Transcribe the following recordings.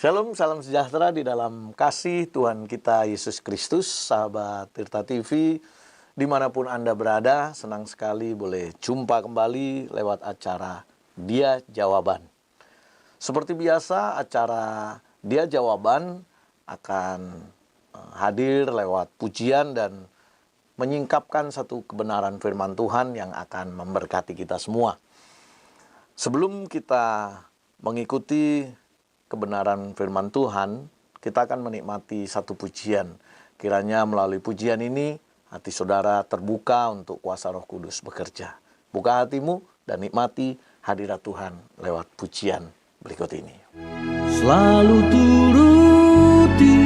Shalom, salam sejahtera di dalam kasih Tuhan kita Yesus Kristus, sahabat Tirta TV, dimanapun Anda berada, senang sekali boleh jumpa kembali lewat acara Dia Jawaban. Seperti biasa, acara Dia Jawaban akan hadir lewat pujian dan menyingkapkan satu kebenaran firman Tuhan yang akan memberkati kita semua. Sebelum kita mengikuti kebenaran firman Tuhan, kita akan menikmati satu pujian. Kiranya melalui pujian ini, hati saudara terbuka untuk kuasa Roh Kudus bekerja. Buka hatimu dan nikmati hadirat Tuhan lewat pujian berikut ini. Selalu turuti,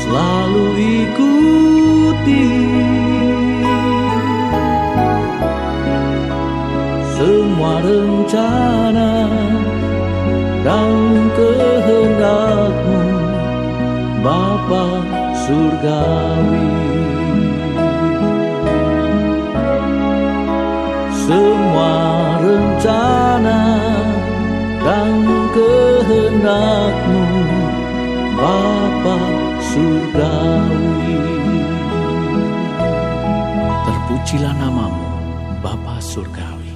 selalu ikuti semua rencana dan kehendak-Mu, Bapa Surgawi. Semua rencana dan kehendak-Mu, Bapa Surgawi. Terpujilah nama-Mu, Bapa Surgawi.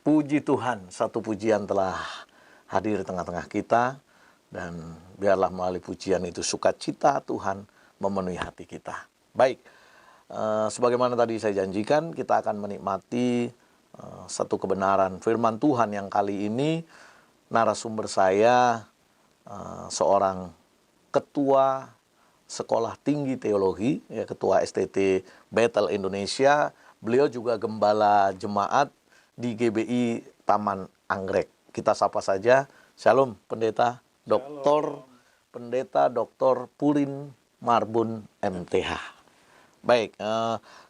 Puji Tuhan, satu pujian telah hadir di tengah-tengah kita, dan biarlah melalui pujian itu sukacita Tuhan memenuhi hati kita. Baik, sebagaimana tadi saya janjikan, kita akan menikmati satu kebenaran firman Tuhan yang kali ini narasumber saya seorang ketua Sekolah Tinggi Teologi, ya, ketua STT Bethel Indonesia. Beliau juga gembala jemaat di GBI Taman Anggrek. Kita sapa saja. Shalom, Pendeta Dr. Purin Marbun MTH. Baik,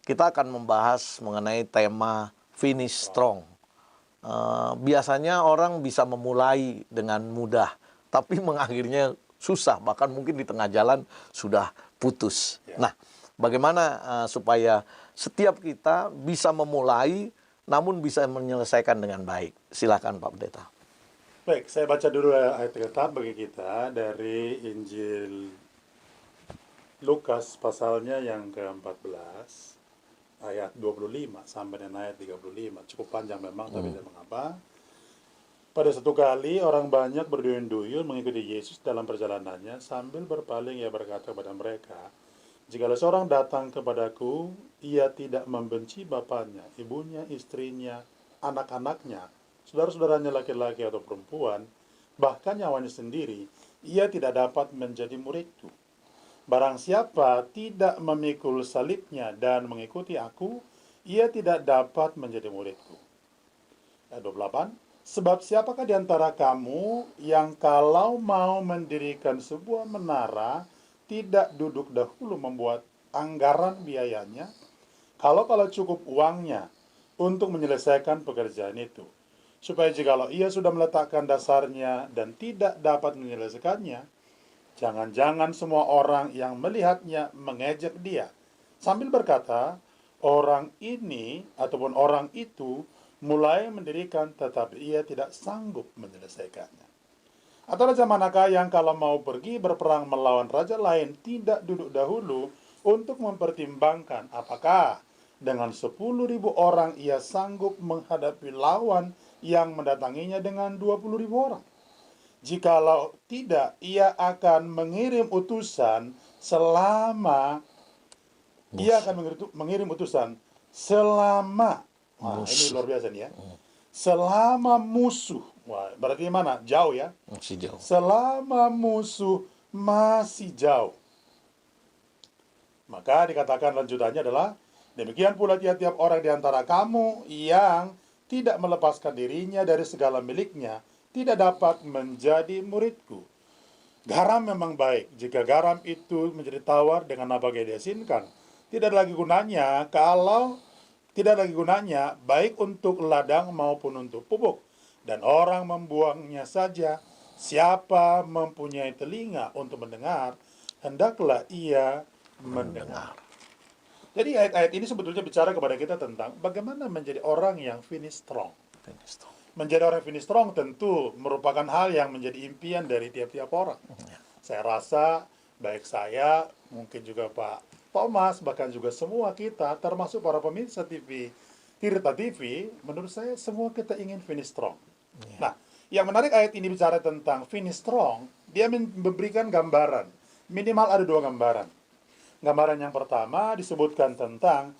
kita akan membahas mengenai tema Finish Strong. Biasanya orang bisa memulai dengan mudah, tapi mengakhirinya susah, bahkan mungkin di tengah jalan sudah putus. Nah, bagaimana supaya setiap kita bisa memulai namun bisa menyelesaikan dengan baik? Silakan Pak Pendeta. Baik, saya baca dulu ayat Alkitab bagi kita dari Injil Lukas pasalnya yang ke-14 ayat 25 sampai dengan ayat 35. Cukup panjang memang, tapi tidak mengapa. Pada satu kali orang banyak berduyun-duyun mengikuti Yesus dalam perjalanannya, sambil berpaling ia berkata kepada mereka, "Jikalau seorang datang kepadaku, ia tidak membenci bapaknya, ibunya, istrinya, anak-anaknya, saudara-saudaranya laki-laki atau perempuan, bahkan nyawanya sendiri, ia tidak dapat menjadi muridku. Barang siapa tidak memikul salibnya dan mengikuti aku, ia tidak dapat menjadi muridku." Ayat 28, "Sebab siapakah di antara kamu yang kalau mau mendirikan sebuah menara, tidak duduk dahulu membuat anggaran biayanya, kalau cukup uangnya untuk menyelesaikan pekerjaan itu, supaya jikalau ia sudah meletakkan dasarnya dan tidak dapat menyelesaikannya, jangan-jangan semua orang yang melihatnya mengejek dia, sambil berkata, orang ini ataupun orang itu mulai mendirikan tetapi ia tidak sanggup menyelesaikannya. Atau raja manakah yang kalau mau pergi berperang melawan raja lain tidak duduk dahulu untuk mempertimbangkan apakah dengan 10.000 orang ia sanggup menghadapi lawan yang mendatanginya dengan 20.000 orang? Jikalau tidak, ia akan mengirim utusan selama ini luar biasa nih ya. Selama musuh, wah, berarti mana? Jauh ya? Masih jauh. Selama musuh masih jauh. Maka dikatakan lanjutannya adalah, demikian pula tiap-tiap orang di antara kamu yang tidak melepaskan dirinya dari segala miliknya, tidak dapat menjadi muridku. Garam memang baik, jika garam itu menjadi tawar dengan apa yang diasinkan, tidak lagi gunanya baik untuk ladang maupun untuk pupuk, dan orang membuangnya saja. Siapa mempunyai telinga untuk mendengar, hendaklah ia mendengar. Jadi ayat-ayat ini sebetulnya bicara kepada kita tentang bagaimana menjadi orang yang finish strong. Menjadi orang finish strong tentu merupakan hal yang menjadi impian dari tiap-tiap orang. Saya rasa baik saya, mungkin juga Pak Thomas, bahkan juga semua kita, termasuk para pemirsa TV, Tirta TV, menurut saya semua kita ingin finish strong. Nah, yang menarik ayat ini bicara tentang finish strong, dia memberikan gambaran. Minimal ada 2 gambaran. Gambaran yang pertama disebutkan tentang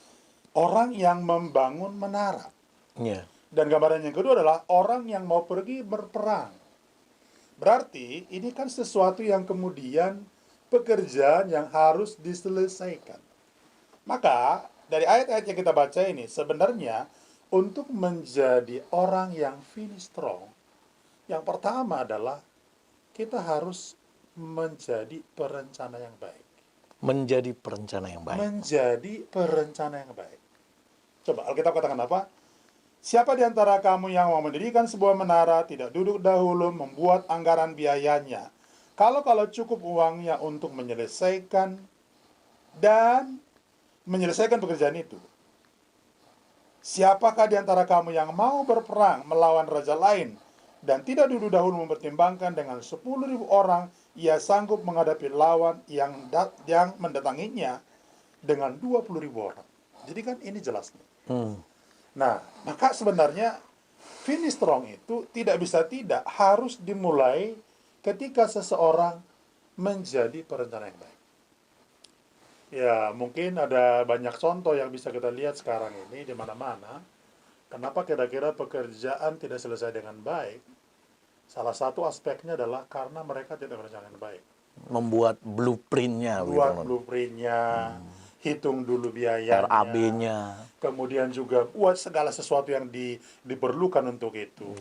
orang yang membangun menara. Ya. Dan gambaran yang kedua adalah orang yang mau pergi berperang. Berarti ini kan sesuatu yang kemudian pekerjaan yang harus diselesaikan. Maka dari ayat-ayat yang kita baca ini sebenarnya untuk menjadi orang yang finish strong, yang pertama adalah kita harus menjadi perencana yang baik. Menjadi perencana yang baik. Menjadi perencana yang baik. Coba Alkitab katakan apa? Siapa di antara kamu yang mau mendirikan sebuah menara tidak duduk dahulu membuat anggaran biayanya? Kalau cukup uangnya untuk menyelesaikan pekerjaan itu. Siapakah di antara kamu yang mau berperang melawan raja lain dan tidak duduk dahulu mempertimbangkan dengan 10.000 orang ia sanggup menghadapi lawan yang mendatanginya dengan 20.000 orang. Jadi kan ini jelas nih. Nah, maka sebenarnya finish strong itu tidak bisa tidak harus dimulai ketika seseorang menjadi perencana yang baik. Ya, mungkin ada banyak contoh yang bisa kita lihat sekarang ini di mana-mana. Kenapa kira-kira pekerjaan tidak selesai dengan baik? Salah satu aspeknya adalah karena mereka tidak berencana dengan baik. Membuat blueprint-nya. Buat blueprint-nya, hitung dulu biayanya, RAB-nya. kemudian juga buat segala sesuatu yang diperlukan untuk itu.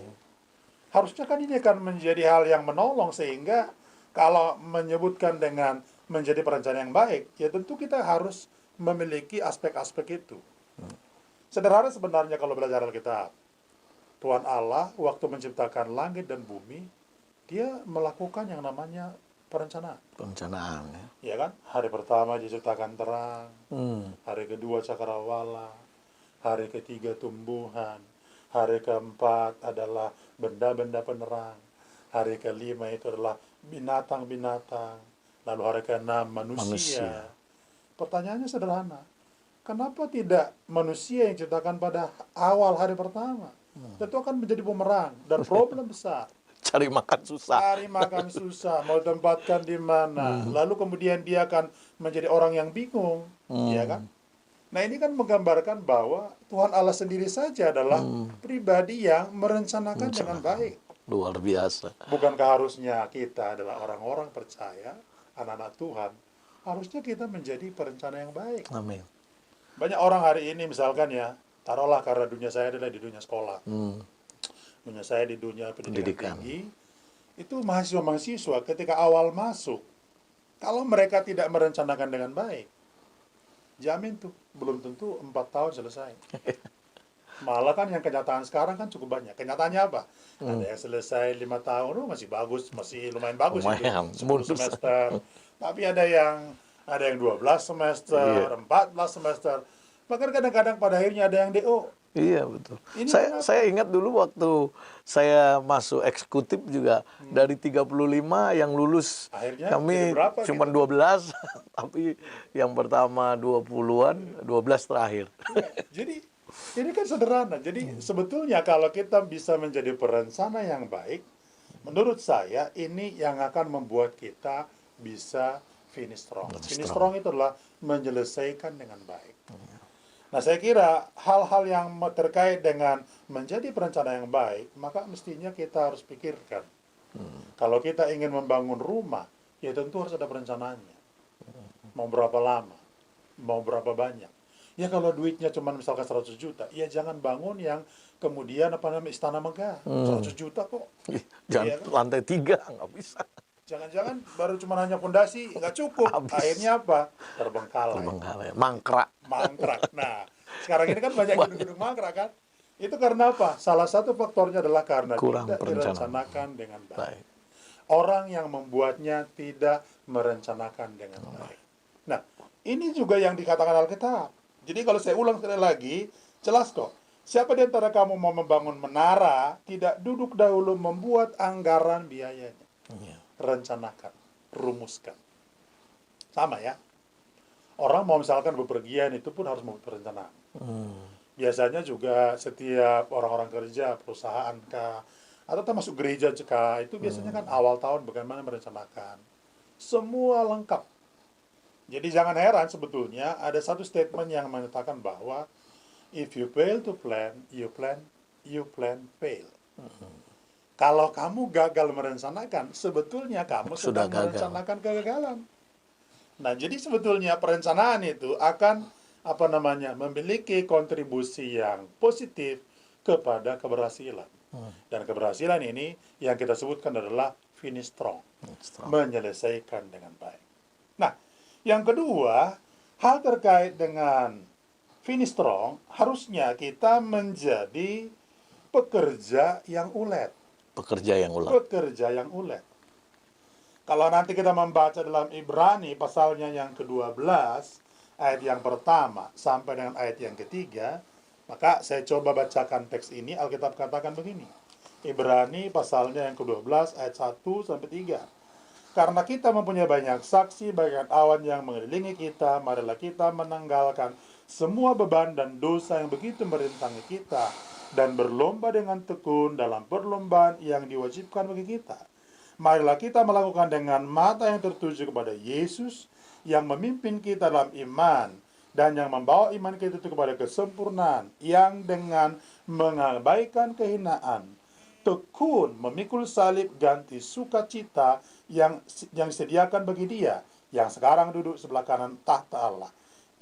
Harusnya kan ini akan menjadi hal yang menolong, sehingga kalau menyebutkan dengan menjadi perencana yang baik, ya tentu kita harus memiliki aspek-aspek itu. Sederhana sebenarnya kalau belajar Alkitab. Tuhan Allah waktu menciptakan langit dan bumi, dia melakukan yang namanya perencanaan. Perencanaan. Ya kan? Hari pertama diciptakan terang, hari kedua cakrawala, hari ketiga tumbuhan, hari keempat adalah benda-benda penerang, hari kelima itu adalah binatang-binatang, lalu hari keenam manusia. Pertanyaannya sederhana, kenapa tidak manusia yang diciptakan pada awal hari pertama? Tentu akan menjadi bumerang dan problem besar. Cari makan susah. Mau tempatkan di mana. Lalu kemudian dia akan menjadi orang yang bingung, ya kan? Nah, ini kan menggambarkan bahwa Tuhan Allah sendiri saja adalah pribadi yang merencanakan dengan baik. Luar biasa. Bukankah harusnya kita adalah orang-orang percaya, anak-anak Tuhan, harusnya kita menjadi perencana yang baik. Amin. Banyak orang hari ini misalkan ya, taruhlah karena dunia saya adalah di dunia sekolah. Dunia saya di dunia pendidikan tinggi, itu mahasiswa-mahasiswa ketika awal masuk, kalau mereka tidak merencanakan dengan baik, jamin tuh, belum tentu 4 tahun selesai. Malah kan yang kenyataan sekarang kan cukup banyak. Kenyataannya apa? Ada yang selesai 5 tahun, masih bagus, masih lumayan bagus. Lumayan, itu, 10 semester. Tapi ada yang 12 semester, 14 semester. Bahkan kadang-kadang pada akhirnya ada yang DO. Iya, betul. Ini Saya ingat dulu waktu saya masuk eksekutif juga, dari 35 yang lulus, Akhirnya kami jadi berapa cuma gitu? 12, tapi yang pertama 20-an, 12 terakhir. Jadi ini kan sederhana. Jadi sebetulnya kalau kita bisa menjadi perencana yang baik, menurut saya ini yang akan membuat kita bisa finish strong. Finish strong itu adalah menyelesaikan dengan baik. Nah, saya kira hal-hal yang terkait dengan menjadi perencana yang baik, maka mestinya kita harus pikirkan. Kalau kita ingin membangun rumah, ya tentu harus ada perencanaannya. Mau berapa lama? Mau berapa banyak? Ya kalau duitnya cuma misalkan 100 juta, ya jangan bangun yang kemudian istana megah. 100 juta kok. Jangan Iya kan? lantai 3, nggak bisa. Jangan-jangan baru cuma hanya fondasi, nggak cukup. Habis. Akhirnya apa? Terbengkalai. Mangkrak. Nah, sekarang ini kan banyak gedung-gedung mangkrak kan? Itu karena apa? Salah satu faktornya adalah karena Kurang tidak perencanaan. direncanakan dengan baik. Baik. Orang yang membuatnya tidak merencanakan dengan baik. Nah, ini juga yang dikatakan Alkitab. Jadi kalau saya ulang sekali lagi, jelas kok. Siapa di antara kamu mau membangun menara, tidak duduk dahulu membuat anggaran biayanya. Iya. Rencanakan, rumuskan. Sama ya. Orang mau misalkan bepergian itu pun harus membuat perencanaan. Biasanya juga setiap orang-orang kerja, perusahaan kah, atau termasuk gereja kah, itu biasanya kan awal tahun bagaimana merencanakan. Semua lengkap. Jadi jangan heran sebetulnya ada satu statement yang menyatakan bahwa if you fail to plan, you plan fail. Kalau kamu gagal merencanakan, sebetulnya kamu Sudah sedang gagal. merencanakan kegagalan. Nah, jadi sebetulnya perencanaan itu akan memiliki kontribusi yang positif kepada keberhasilan. Dan keberhasilan ini yang kita sebutkan adalah finish strong, menyelesaikan dengan baik. Nah, yang kedua, hal terkait dengan finish strong, harusnya kita menjadi pekerja yang ulet. Pekerja yang ulet. Pekerja yang ulet. Kalau nanti kita membaca dalam Ibrani pasalnya yang ke-12, ayat yang pertama sampai dengan ayat yang ketiga, maka saya coba bacakan teks ini. Alkitab katakan begini. Ibrani pasalnya yang ke-12 ayat 1 sampai 3. Karena kita mempunyai banyak saksi bagian awan yang mengelilingi kita, marilah kita menanggalkan semua beban dan dosa yang begitu merintangi kita, dan berlomba dengan tekun dalam perlombaan yang diwajibkan bagi kita. Marilah kita melakukan dengan mata yang tertuju kepada Yesus, yang memimpin kita dalam iman, dan yang membawa iman kita itu kepada kesempurnaan, yang dengan mengabaikan kehinaan, tekun memikul salib ganti sukacita yang disediakan bagi Dia, yang sekarang duduk sebelah kanan tahta Allah.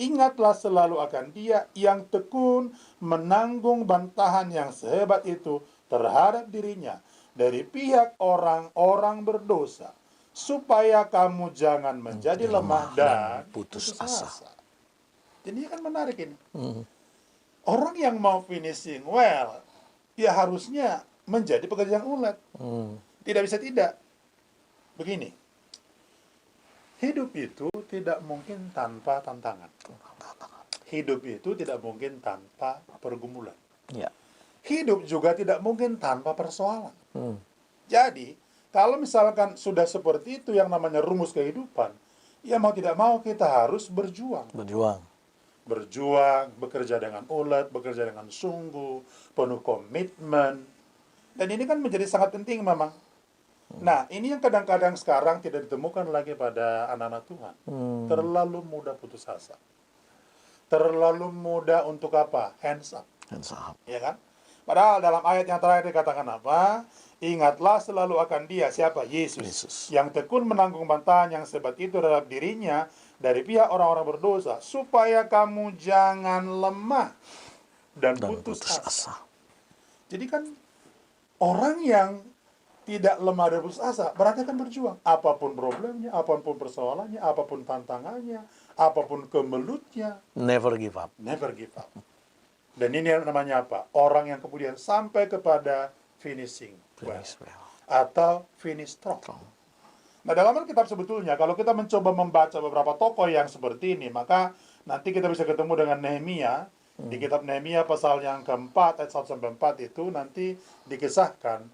Ingatlah selalu akan Dia yang tekun menanggung bantahan yang sehebat itu terhadap dirinya dari pihak orang-orang berdosa, supaya kamu jangan menjadi lemah dan putus asa. Jadi kan menarik ini. Orang yang mau finishing well, ya harusnya menjadi pekerja yang ulet. Tidak bisa tidak. Begini, hidup itu tidak mungkin tanpa tantangan. Hidup itu tidak mungkin tanpa pergumulan. Ya. Hidup juga tidak mungkin tanpa persoalan. Jadi, kalau misalkan sudah seperti itu yang namanya rumus kehidupan, ya mau tidak mau kita harus berjuang. Berjuang, bekerja dengan ulet, bekerja dengan sungguh, penuh komitmen. Dan ini kan menjadi sangat penting memang. Nah, ini yang kadang-kadang sekarang tidak ditemukan lagi pada anak-anak Tuhan. Terlalu mudah putus asa. Terlalu mudah untuk apa? Hands up. Ya kan? Padahal dalam ayat yang terakhir dikatakan apa? Ingatlah selalu akan Dia, siapa? Yesus. Yang tekun menanggung bantahan yang sebat itu terhadap dirinya dari pihak orang-orang berdosa, supaya kamu jangan lemah dan putus asa. Jadi kan orang yang tidak lemah dan putus asa berarti akan berjuang. Apapun problemnya, apapun persoalannya, apapun tantangannya, apapun kemelutnya. Never give up. Never give up. Dan ini namanya apa? Orang yang kemudian sampai kepada finishing well. Atau finish strong. Nah, dalam Alkitab sebetulnya kalau kita mencoba membaca beberapa tokoh yang seperti ini, maka nanti kita bisa ketemu dengan Nehemia. Di kitab Nehemia pasal yang keempat ayat 1-4 itu nanti dikisahkan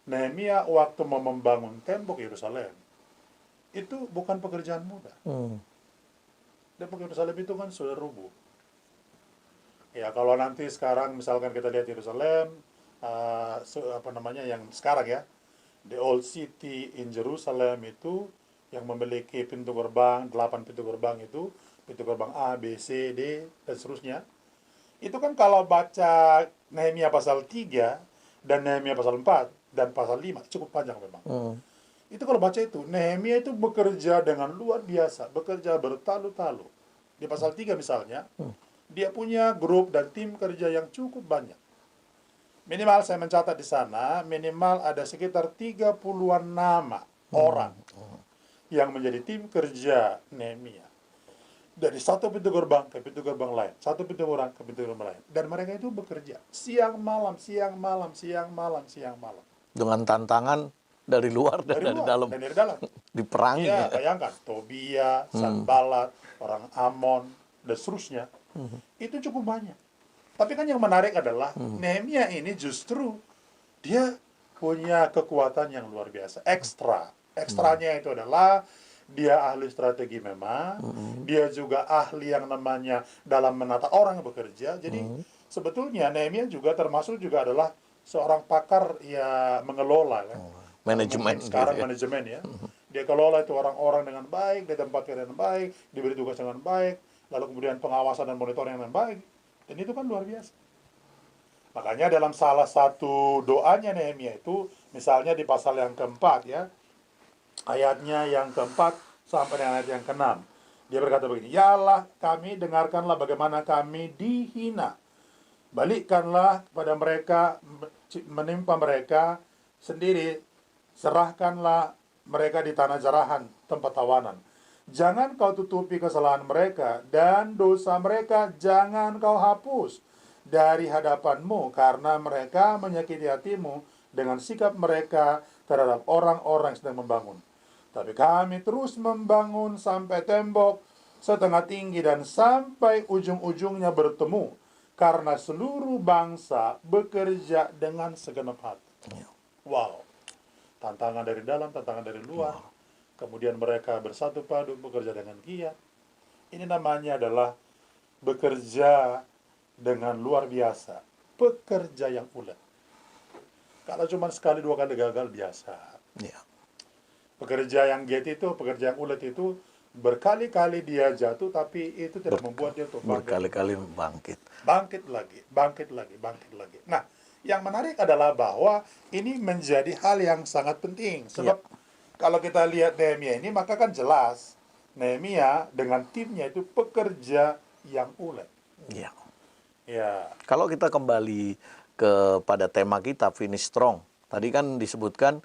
Nehemia waktu mau membangun tembok Yerusalem itu bukan pekerjaan mudah. Tembok Yerusalem itu kan sudah rubuh. Ya, kalau nanti sekarang misalkan kita lihat Yerusalem, yang sekarang ya, the old city in Jerusalem itu yang memiliki pintu gerbang, 8 pintu gerbang itu, pintu gerbang A, B, C, D, dan seterusnya. Itu kan kalau baca Nehemia pasal 3 dan Nehemia pasal 4 dan pasal 5, cukup panjang memang. Itu kalau baca itu, Nehemia itu bekerja dengan luar biasa, bekerja bertalu-talu. Di pasal 3 misalnya, dia punya grup dan tim kerja yang cukup banyak. Minimal saya mencatat di sana, minimal ada sekitar 30-an nama orang yang menjadi tim kerja Nehemia. Dari satu pintu gerbang ke pintu gerbang lain, satu pintu gerbang ke pintu gerbang lain. Dan mereka itu bekerja siang malam. Dengan tantangan dari luar dan dari dalam. Dan dari dalam. Diperangi. Ya, bayangkan, Tobia, Sanballat, orang Amon, dan seterusnya. Itu cukup banyak. Tapi kan yang menarik adalah Nehemia ini justru dia punya kekuatan yang luar biasa, ekstra. Ekstranya itu adalah dia ahli strategi memang, dia juga ahli yang namanya dalam menata orang bekerja. Jadi sebetulnya Nehemia juga termasuk juga adalah seorang pakar ya mengelola kan. Manajemen Mungkin sekarang gitu ya. manajemen ya. Dia kelola itu orang-orang dengan baik, ditempatkan dengan baik, diberi tugas dengan baik, lalu kemudian pengawasan dan monitoring dengan baik. Dan itu kan luar biasa. Makanya dalam salah satu doanya Nehemia itu, misalnya di pasal yang keempat ya, ayatnya yang keempat sampai dengan ayat yang keenam, dia berkata begini, Ya Allah, kami dengarkanlah bagaimana kami dihina. Balikkanlah kepada mereka, menimpa mereka sendiri, serahkanlah mereka di tanah jarahan, tempat tawanan. Jangan kau tutupi kesalahan mereka, dan dosa mereka jangan kau hapus dari hadapanmu, karena mereka menyakiti hatimu dengan sikap mereka terhadap orang-orang yang sedang membangun. Tapi kami terus membangun sampai tembok setengah tinggi dan sampai ujung-ujungnya bertemu, karena seluruh bangsa bekerja dengan segenap hati. Wow. Tantangan dari dalam, tantangan dari luar. Kemudian mereka bersatu padu, bekerja dengan giat. Ini namanya adalah bekerja dengan luar biasa. Pekerja yang ulet. Kalau cuma sekali dua kali gagal, biasa. Ya. Pekerja yang giat itu, pekerja yang ulet itu, berkali-kali dia jatuh, tapi itu tidak membuat dia tuh Berkali-kali bangkit. bangkit lagi, bangkit lagi, bangkit lagi. Nah, yang menarik adalah bahwa ini menjadi hal yang sangat penting. Sebab kalau kita lihat Nehemia ini, maka kan jelas Nehemia dengan timnya itu pekerja yang ulet. Ya. Ya, Kalau kita kembali kepada tema kita, finish strong. Tadi kan disebutkan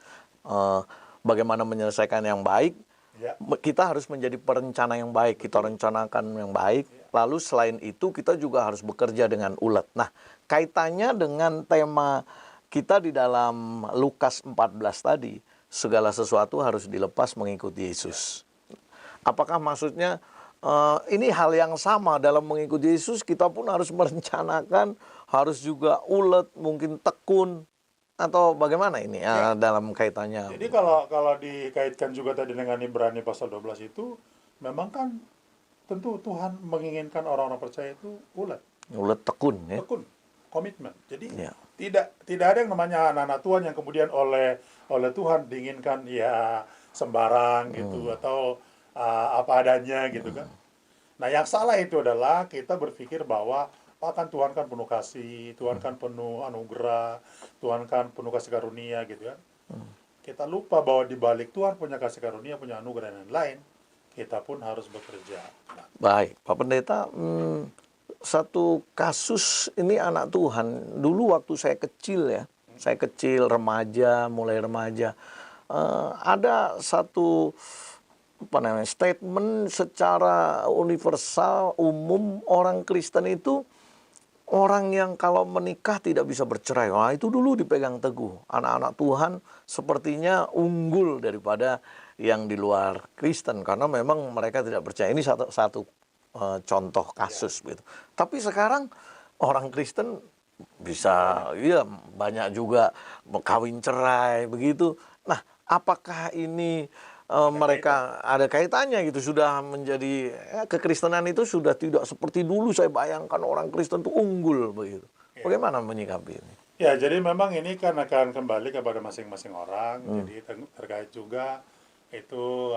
bagaimana menyelesaikan yang baik. ya, Kita harus menjadi perencana yang baik. Kita rencanakan yang baik. Lalu selain itu kita juga harus bekerja dengan ulet. Nah, kaitannya dengan tema kita di dalam Lukas 14 tadi, segala sesuatu harus dilepas mengikuti Yesus. Apakah maksudnya ini hal yang sama dalam mengikuti Yesus, kita pun harus merencanakan, harus juga ulet, mungkin tekun, atau bagaimana ini dalam kaitannya? Jadi kalau dikaitkan juga tadi dengan Ibrani pasal 12 itu, memang kan tentu Tuhan menginginkan orang-orang percaya itu ulet, Ulet tekun ya. tekun, komitmen. Jadi Ya. tidak ada yang namanya anak-anak Tuhan yang kemudian oleh Tuhan diinginkan ya sembarang gitu atau apa adanya gitu kan. Nah, yang salah itu adalah kita berpikir bahwa Tuhan kan penuh kasih, Tuhan kan penuh anugerah, Tuhan kan penuh kasih karunia gitu kan. Kita lupa bahwa di balik Tuhan punya kasih karunia, punya anugerah dan lain-lain, kita pun harus bekerja. Nah, Baik, Pak Pendeta, satu kasus ini anak Tuhan. Dulu waktu saya kecil remaja, mulai remaja, ada satu statement secara universal umum, orang Kristen itu orang yang kalau menikah tidak bisa bercerai. Nah, itu dulu dipegang teguh. Anak-anak Tuhan sepertinya unggul daripada yang di luar Kristen karena memang mereka tidak percaya. Ini satu contoh kasus gitu. Tapi sekarang orang Kristen bisa banyak juga kawin cerai begitu. Nah, apakah ini mereka ada kaitannya gitu, sudah menjadi kekristenan itu sudah tidak seperti dulu saya bayangkan orang Kristen itu unggul begitu. Bagaimana menyikapi ini? ya, jadi memang ini kan akan kembali kepada masing-masing orang. Jadi terkait juga itu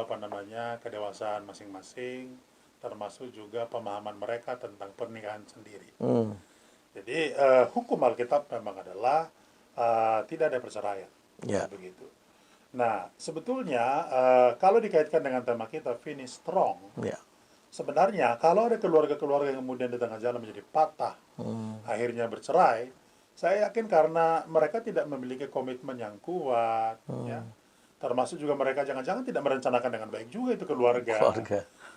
kedewasaan masing-masing, termasuk juga pemahaman mereka tentang pernikahan sendiri. Jadi hukum Alkitab memang adalah tidak ada perceraian, begitu. Nah, sebetulnya kalau dikaitkan dengan tema kita finish strong, sebenarnya kalau ada keluarga-keluarga yang kemudian di tengah jalan menjadi patah, akhirnya bercerai, saya yakin karena mereka tidak memiliki komitmen yang kuat, ya. Termasuk juga mereka jangan-jangan tidak merencanakan dengan baik juga itu keluarga.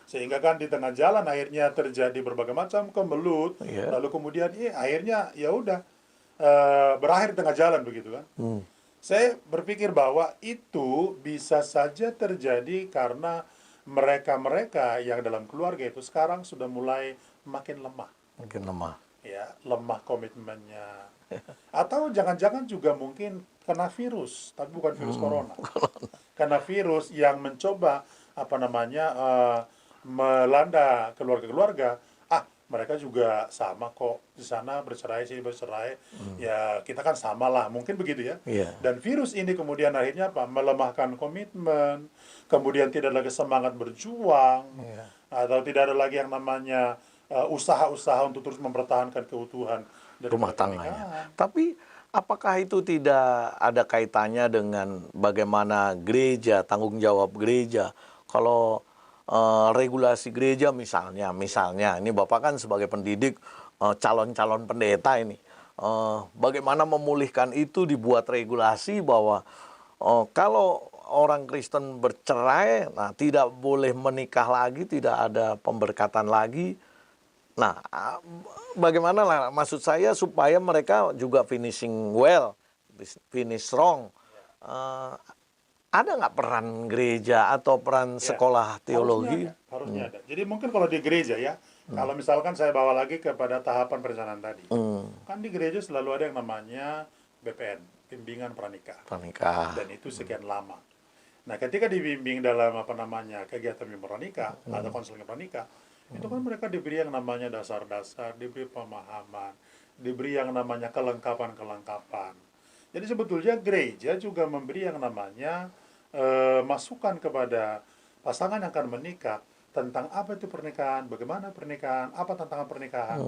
Sehingga kan di tengah jalan akhirnya terjadi berbagai macam kemelut, lalu kemudian akhirnya ya udah berakhir di tengah jalan begitu kan. Saya berpikir bahwa itu bisa saja terjadi karena mereka-mereka yang dalam keluarga itu sekarang sudah mulai makin lemah. Makin lemah. Ya, lemah komitmennya. Atau jangan-jangan juga mungkin kena virus, tapi bukan virus corona. Karena virus yang mencoba melanda keluarga-keluarga. Mereka juga sama kok, di sana bercerai, sini bercerai. Ya kita kan sama lah, mungkin begitu ya. Iya. Dan virus ini kemudian akhirnya melemahkan komitmen, kemudian tidak lagi semangat berjuang, atau tidak ada lagi yang namanya usaha-usaha untuk terus mempertahankan keutuhan dari Rumah pernikahan. tangganya. Tapi apakah itu tidak ada kaitannya dengan bagaimana gereja, tanggung jawab gereja? Kalau regulasi gereja misalnya ini Bapak kan sebagai pendidik, calon-calon pendeta ini, bagaimana memulihkan itu, dibuat regulasi bahwa kalau orang Kristen bercerai, nah tidak boleh menikah lagi, tidak ada pemberkatan lagi. Nah, bagaimana lah maksud saya supaya mereka juga finishing well, finish strong. Ada nggak peran gereja atau peran sekolah teologi? Harusnya ada. Jadi mungkin kalau di gereja ya, kalau misalkan saya bawa lagi kepada tahapan perencanaan tadi, kan di gereja selalu ada yang namanya BPN, bimbingan pranikah. Dan itu sekian lama. Nah, ketika dibimbing dalam kegiatan bimbingan pranikah atau konseling pranikah, itu kan mereka diberi yang namanya dasar-dasar, diberi pemahaman, diberi yang namanya kelengkapan-kelengkapan. Jadi sebetulnya gereja juga memberi yang namanya masukan kepada pasangan yang akan menikah tentang apa itu pernikahan, bagaimana pernikahan, apa tantangan pernikahan.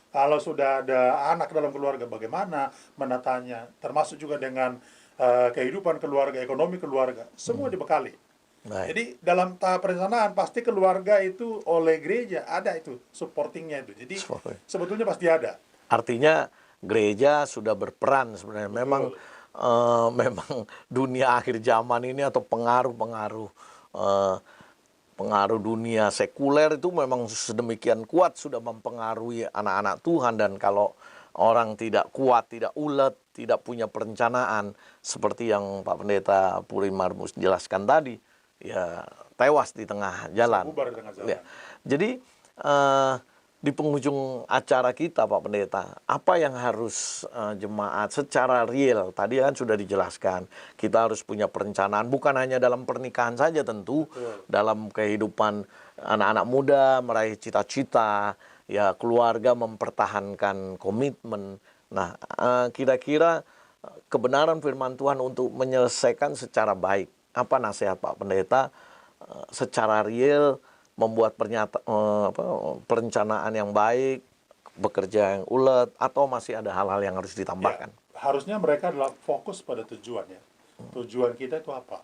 Kalau sudah ada anak dalam keluarga, bagaimana menatanya, termasuk juga dengan kehidupan keluarga, ekonomi keluarga, semua dibekali. Jadi dalam tahap perencanaan pasti keluarga itu oleh gereja ada itu supportingnya itu. Jadi sebetulnya pasti ada. Artinya gereja sudah berperan sebenarnya. Memang dunia akhir zaman ini atau pengaruh dunia sekuler itu memang sedemikian kuat sudah mempengaruhi anak-anak Tuhan, dan kalau orang tidak kuat, tidak ulet, tidak punya perencanaan seperti yang Pak Pendeta Puri Marbun jelaskan tadi, ya tewas di tengah jalan. Bubar di tengah jalan. Ya. Jadi di penghujung acara kita Pak Pendeta, apa yang harus jemaat secara real, tadi kan sudah dijelaskan, kita harus punya perencanaan, bukan hanya dalam pernikahan saja tentu, dalam kehidupan anak-anak muda, meraih cita-cita, ya keluarga mempertahankan komitmen. Nah, kira-kira kebenaran firman Tuhan untuk menyelesaikan secara baik, apa nasihat Pak Pendeta secara real, membuat perencanaan yang baik, bekerja yang ulet, atau masih ada hal-hal yang harus ditambahkan? Ya, harusnya mereka adalah fokus pada tujuan ya. Tujuan kita itu apa?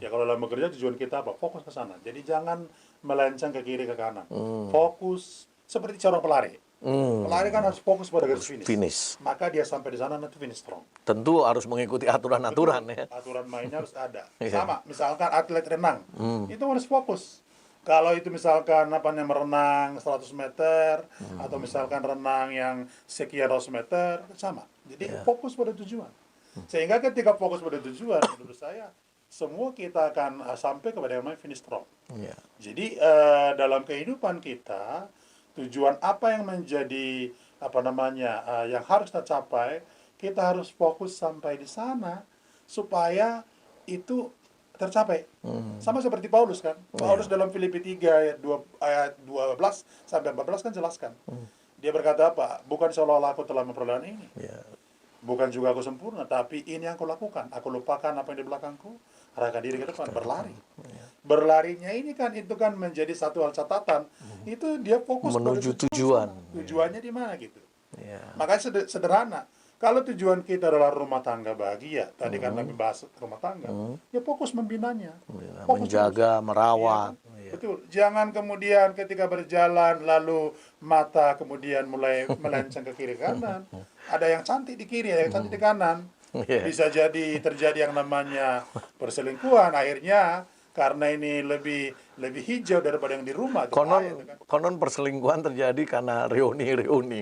Ya kalau dalam bekerja tujuan kita apa? Fokus ke sana. Jadi jangan melenceng ke kiri ke kanan. Fokus seperti seorang pelari. Pelari kan harus fokus pada garis finish. Maka dia sampai di sana nanti finish strong. Tentu harus mengikuti aturan-aturan ya. Aturan mainnya harus ada. Sama, misalkan atlet renang, itu harus fokus. Kalau itu misalkan merenang 100 meter atau misalkan renang yang sekian ratus meter, sama. Jadi fokus pada tujuan. Sehingga ketika fokus pada tujuan, menurut saya semua kita akan sampai kepada yang namanya finish strong. Jadi dalam kehidupan kita, tujuan apa yang menjadi yang harus kita capai, kita harus fokus sampai di sana supaya itu tercapai. Sama seperti Paulus kan. Paulus dalam Filipi 3 ayat 12 sampai 14 kan jelaskan. Dia berkata apa? Bukan seolah-olah aku telah memperoleh ini. Bukan juga aku sempurna, tapi ini yang aku lakukan. Aku lupakan apa yang di belakangku, arahkan diri ke depan, berlari. Berlarinya ini kan itu kan menjadi satu hal catatan. Itu dia fokus menuju pada tujuan. Tujuannya di mana gitu. Makanya sederhana. Kalau tujuan kita adalah rumah tangga bahagia, tadi kan kami bahas rumah tangga, ya fokus membinanya. Fokus menjaga, merawat. Ya, betul. Jangan kemudian ketika berjalan lalu mata kemudian mulai melenceng ke kiri kanan. Ada yang cantik di kiri, ada yang cantik di kanan. Bisa jadi terjadi yang namanya perselingkuhan. Akhirnya karena ini lebih hijau daripada yang di rumah. Konon perselingkuhan terjadi karena reuni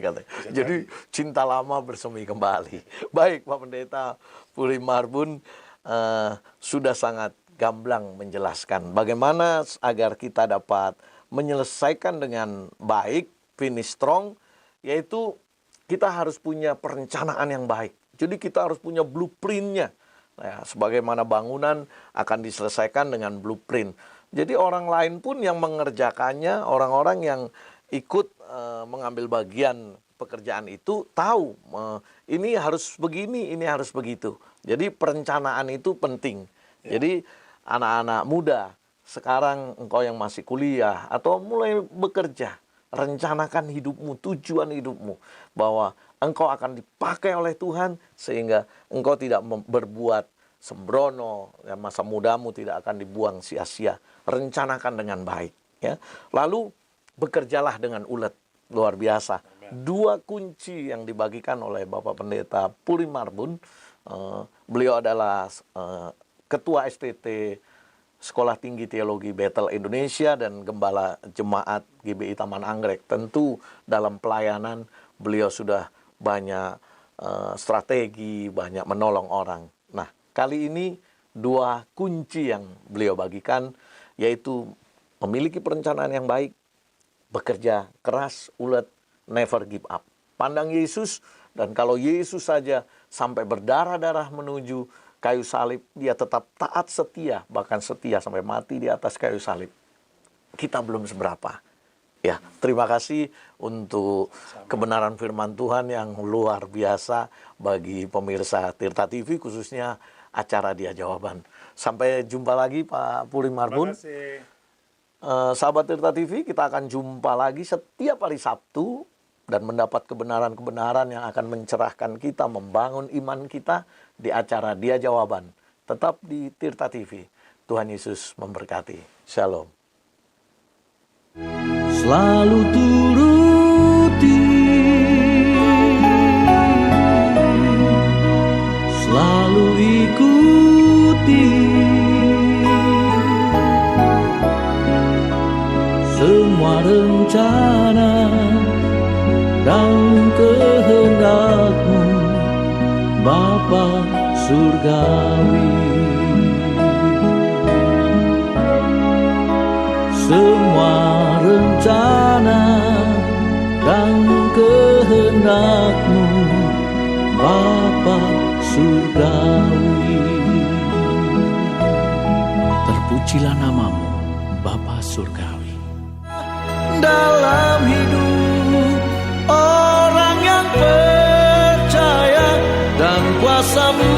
katanya. Jadi cinta lama bersemi kembali. Baik Pak Pendeta Puri Marbun sudah sangat gamblang menjelaskan bagaimana agar kita dapat menyelesaikan dengan baik, finish strong, yaitu kita harus punya perencanaan yang baik. Jadi kita harus punya blueprint-nya. Nah, sebagaimana bangunan akan diselesaikan dengan blueprint. Jadi orang lain pun yang mengerjakannya, orang-orang yang ikut mengambil bagian pekerjaan itu tahu ini harus begini, ini harus begitu. Jadi perencanaan itu penting. Jadi anak-anak muda, sekarang engkau yang masih kuliah atau mulai bekerja, rencanakan hidupmu, tujuan hidupmu, bahwa engkau akan dipakai oleh Tuhan sehingga engkau tidak berbuat sembrono, ya, masa mudamu tidak akan dibuang sia-sia. Rencanakan dengan baik, ya. Lalu bekerjalah dengan ulet, luar biasa. Dua kunci yang dibagikan oleh Bapak Pendeta Puri Marbun. Beliau adalah Ketua STT Sekolah Tinggi Teologi Bethel Indonesia dan Gembala Jemaat GBI Taman Anggrek. Tentu dalam pelayanan beliau sudah banyak strategi, banyak menolong orang. Nah, kali ini dua kunci yang beliau bagikan, yaitu memiliki perencanaan yang baik, bekerja keras, ulet, never give up. Pandang Yesus, dan kalau Yesus saja sampai berdarah-darah menuju kayu salib, dia tetap taat setia, bahkan setia sampai mati di atas kayu salib. Kita belum seberapa. Ya, terima kasih untuk kebenaran firman Tuhan yang luar biasa bagi pemirsa Tirta TV, khususnya acara Dia Jawaban. Sampai jumpa lagi Pak Puri Marbun. Terima kasih. Sahabat Tirta TV, kita akan jumpa lagi setiap hari Sabtu dan mendapat kebenaran-kebenaran yang akan mencerahkan kita, membangun iman kita di acara Dia Jawaban. Tetap di Tirta TV. Tuhan Yesus memberkati. Shalom. Selalu turuti, selalu ikuti semua rencana dan kehendak-Mu, Bapa Surgawi. Semua rencana dan kehendak-Mu, Bapa Surgawi. Terpujilah nama-Mu, Bapa Surgawi. Dalam hidup orang yang percaya dan kuasa-Mu